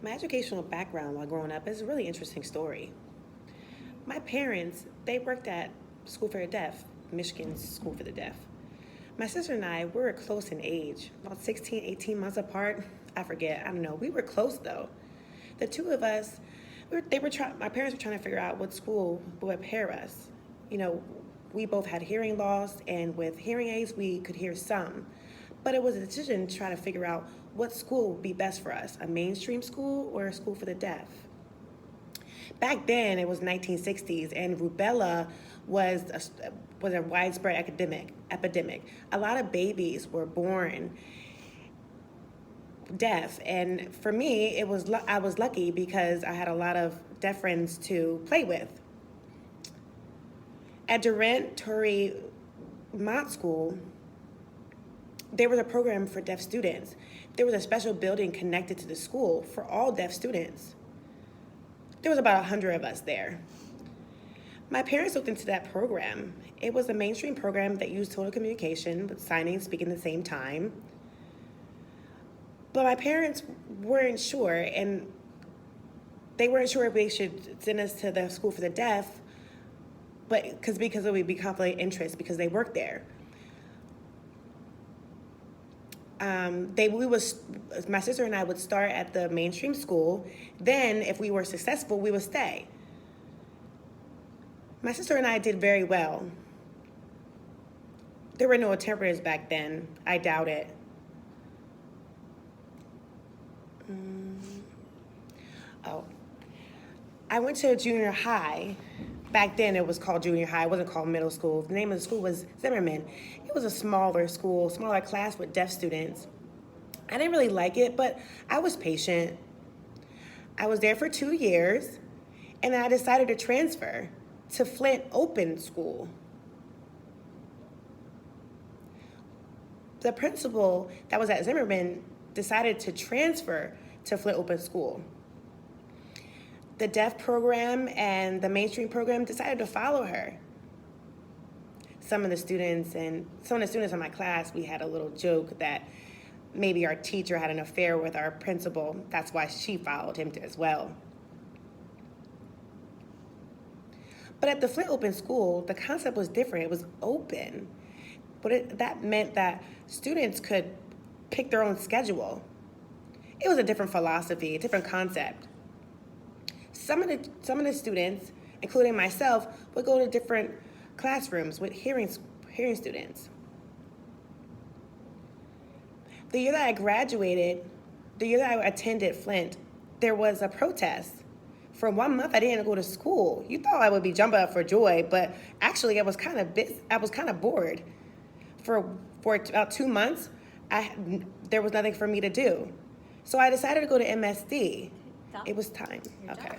My educational background while growing up is a really interesting story. My parents, they worked at School for the Deaf, Michigan's School for the Deaf. My sister and I, we were close in age, about 16, 18 months apart. I forget, I don't know. We were close though. The two of us, my parents were trying to figure out what school would prepare us. You know, we both had hearing loss, and with hearing aids, we could hear some. But it was a decision to try to figure out what school would be best for us, a mainstream school or a school for the deaf. Back then, it was 1960s, and rubella was a widespread epidemic. A lot of babies were born deaf, and for me, I was lucky because I had a lot of deaf friends to play with. At Durant Torrey Mott School, there was a program for deaf students. There was a special building connected to the school for all deaf students. There was about 100 of us there. My parents looked into that program. It was a mainstream program that used total communication with signing and speaking at the same time. But my parents weren't sure, and they weren't sure if they should send us to the school for the deaf, but because it would be conflict of interest because they worked there. My sister and I would start at the mainstream school. Then, if we were successful, we would stay. My sister and I did very well. There were no interpreters back then. I doubt it. I went to junior high. Back then, it was called junior high. It wasn't called middle school. The name of the school was Zimmerman. It was a smaller school, smaller class with deaf students. I didn't really like it, but I was patient. I was there for 2 years, and I decided to transfer to Flint Open School. The principal that was at Zimmerman decided to transfer to Flint Open School. The deaf program and the mainstream program decided to follow her. Some of the students in my class, we had a little joke that maybe our teacher had an affair with our principal. That's why she followed him as well. But at the Flint Open School, the concept was different. It was open. But that meant that students could pick their own schedule. It was a different philosophy, a different concept. Some of the students, including myself, would go to different classrooms with hearing students. The year that I attended Flint, there was a protest. For 1 month, I didn't go to school. You thought I would be jumping up for joy, but actually, I was kind of bored. For about 2 months, there was nothing for me to do. So I decided to go to MSD. It was time. Okay.